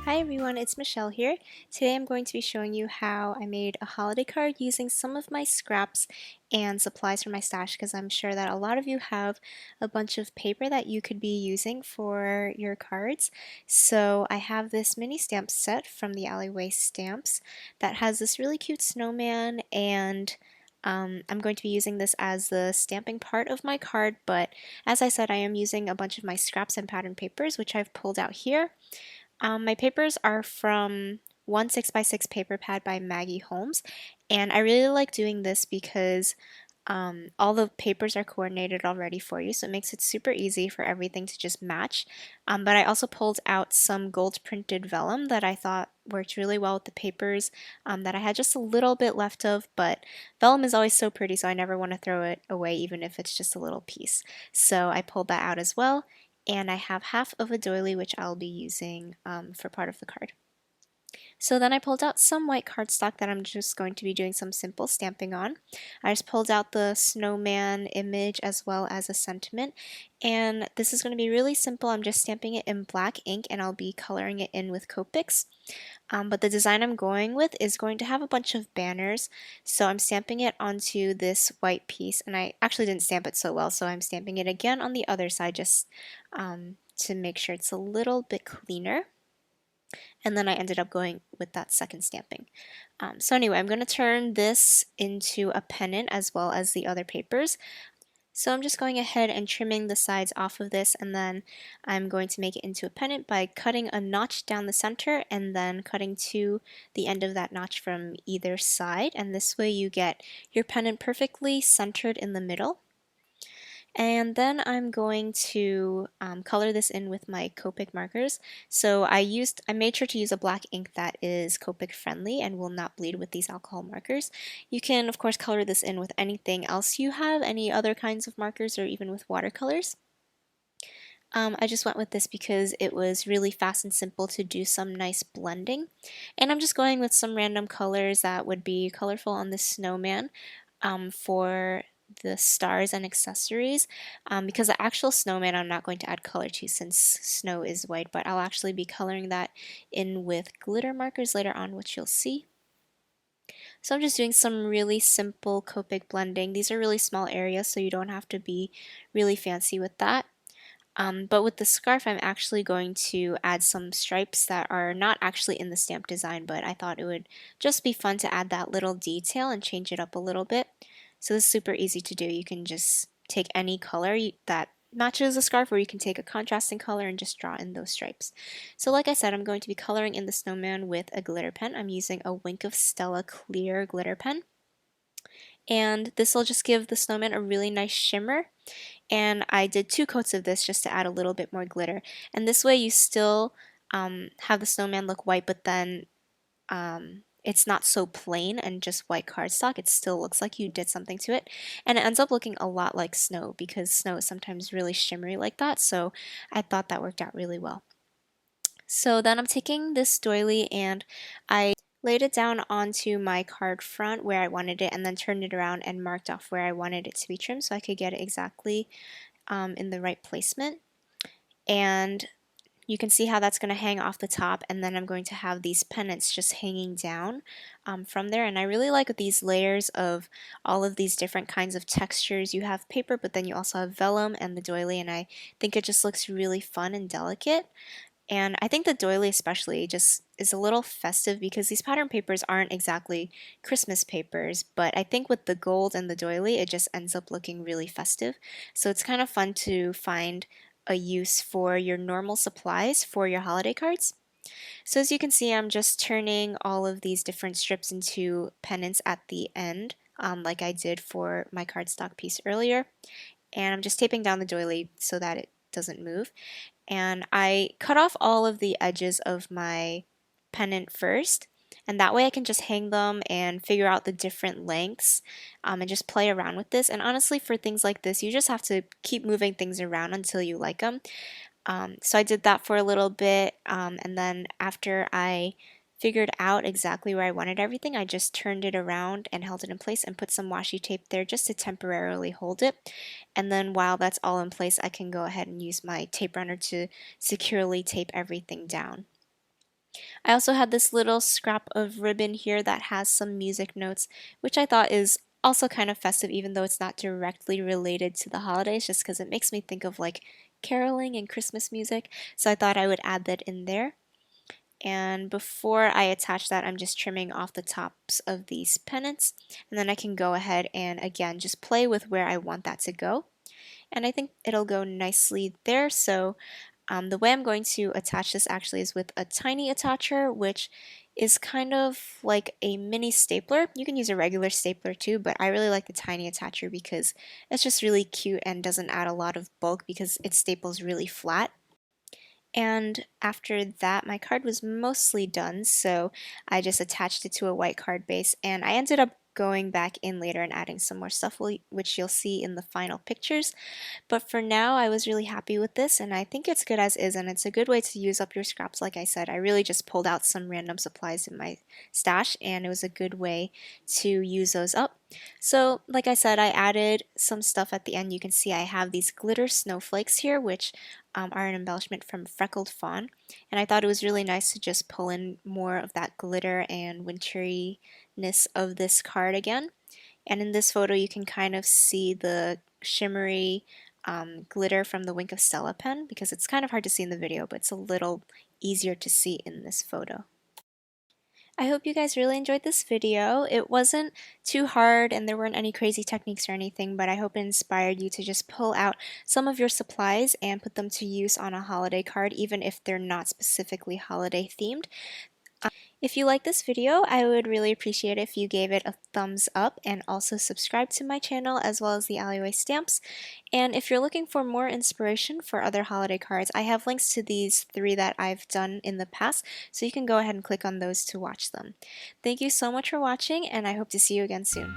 Hi everyone, it's Michelle here. Today I'm going to be showing you how I made a holiday card using some of my scraps and supplies from my stash because I'm sure that a lot of you have a bunch of paper that you could be using for your cards. So I have this mini stamp set from the Alleyway Stamps that has this really cute snowman and I'm going to be using this as the stamping part of my card, but as I said, I am using a bunch of my scraps and pattern papers, which I've pulled out here. My papers are from one 6x6 paper pad by Maggie Holmes, and I really like doing this because all the papers are coordinated already for you, so it makes it super easy for everything to just match. But I also pulled out some gold printed vellum that I thought worked really well with the papers that I had just a little bit left of, but vellum is always so pretty, so I never want to throw it away even if it's just a little piece. So I pulled that out as well, and I have half of a doily which I'll be using for part of the card. So then I pulled out some white cardstock that I'm just going to be doing some simple stamping on. I just pulled out the snowman image as well as a sentiment, and this is going to be really simple. I'm just stamping it in black ink and I'll be coloring it in with Copics. But the design I'm going with is going to have a bunch of banners, so I'm stamping it onto this white piece, and I actually didn't stamp it so well, so I'm stamping it again on the other side just to make sure it's a little bit cleaner. And then I ended up going with that second stamping. So anyway, I'm going to turn this into a pennant as well as the other papers. So I'm just going ahead and trimming the sides off of this, and then I'm going to make it into a pennant by cutting a notch down the center and then cutting to the end of that notch from either side, and this way you get your pennant perfectly centered in the middle. And then I'm going to color this in with my Copic markers. So I made sure to use a black ink that is Copic friendly and will not bleed with these alcohol markers. You can of course color this in with anything else you have, any other kinds of markers, or even with watercolors. I just went with this because it was really fast and simple to do some nice blending. And I'm just going with some random colors that would be colorful on this snowman for the stars and accessories, because the actual snowman I'm not going to add color to since snow is white, but I'll actually be coloring that in with glitter markers later on, which you'll see. So I'm just doing some really simple Copic blending. These are really small areas, so you don't have to be really fancy with that. But with the scarf, I'm actually going to add some stripes that are not actually in the stamp design, but I thought it would just be fun to add that little detail and change it up a little bit. So this is super easy to do. You can just take any color that matches the scarf, or you can take a contrasting color and just draw in those stripes. So like I said, I'm going to be coloring in the snowman with a glitter pen. I'm using a Wink of Stella clear glitter pen. And this will just give the snowman a really nice shimmer. And I did 2 coats of this just to add a little bit more glitter. And this way you still have the snowman look white, but then it's not so plain and just white cardstock. It still looks like you did something to it. And it ends up looking a lot like snow because snow is sometimes really shimmery like that. So I thought that worked out really well. So then I'm taking this doily and I laid it down onto my card front where I wanted it and then turned it around and marked off where I wanted it to be trimmed so I could get it exactly in the right placement. And you can see how that's going to hang off the top, and then I'm going to have these pennants just hanging down from there. And I really like these layers of all of these different kinds of textures. You have paper, but then you also have vellum and the doily, and I think it just looks really fun and delicate. And I think the doily especially just is a little festive because these pattern papers aren't exactly Christmas papers, but I think with the gold and the doily it just ends up looking really festive. So it's kind of fun to find a use for your normal supplies for your holiday cards. So as you can see, I'm just turning all of these different strips into pennants at the end, like I did for my cardstock piece earlier. And I'm just taping down the doily so that it doesn't move. And I cut off all of the edges of my pennant first, and that way I can just hang them and figure out the different lengths and just play around with this. And honestly, for things like this, you just have to keep moving things around until you like them. So I did that for a little bit, and then after I figured out exactly where I wanted everything, I just turned it around and held it in place and put some washi tape there just to temporarily hold it. And then while that's all in place, I can go ahead and use my tape runner to securely tape everything down. I also had this little scrap of ribbon here that has some music notes, which I thought is also kind of festive even though it's not directly related to the holidays, just because it makes me think of like caroling and Christmas music, so I thought I would add that in there. And before I attach that, I'm just trimming off the tops of these pennants, and then I can go ahead and again just play with where I want that to go. And I think it'll go nicely there. So the way I'm going to attach this actually is with a tiny attacher, which is kind of like a mini stapler. You can use a regular stapler too, but I really like the tiny attacher because it's just really cute and doesn't add a lot of bulk because it staples really flat. And after that, my card was mostly done, so I just attached it to a white card base, and I ended up going back in later and adding some more stuff, which you'll see in the final pictures. But for now, I was really happy with this, and I think it's good as is, and it's a good way to use up your scraps. Like I said, I really just pulled out some random supplies in my stash, and it was a good way to use those up. So, like I said, I added some stuff at the end. You can see I have these glitter snowflakes here, which are an embellishment from Freckled Fawn, and I thought it was really nice to just pull in more of that glitter and winteriness of this card again. And in this photo, you can kind of see the shimmery glitter from the Wink of Stella pen because it's kind of hard to see in the video, but it's a little easier to see in this photo. I hope you guys really enjoyed this video. It wasn't too hard and there weren't any crazy techniques or anything, but I hope it inspired you to just pull out some of your supplies and put them to use on a holiday card, even if they're not specifically holiday themed. If you like this video, I would really appreciate it if you gave it a thumbs up and also subscribe to my channel as well as the Alleyway Stamps. And if you're looking for more inspiration for other holiday cards, I have links to these 3 that I've done in the past, so you can go ahead and click on those to watch them. Thank you so much for watching, and I hope to see you again soon.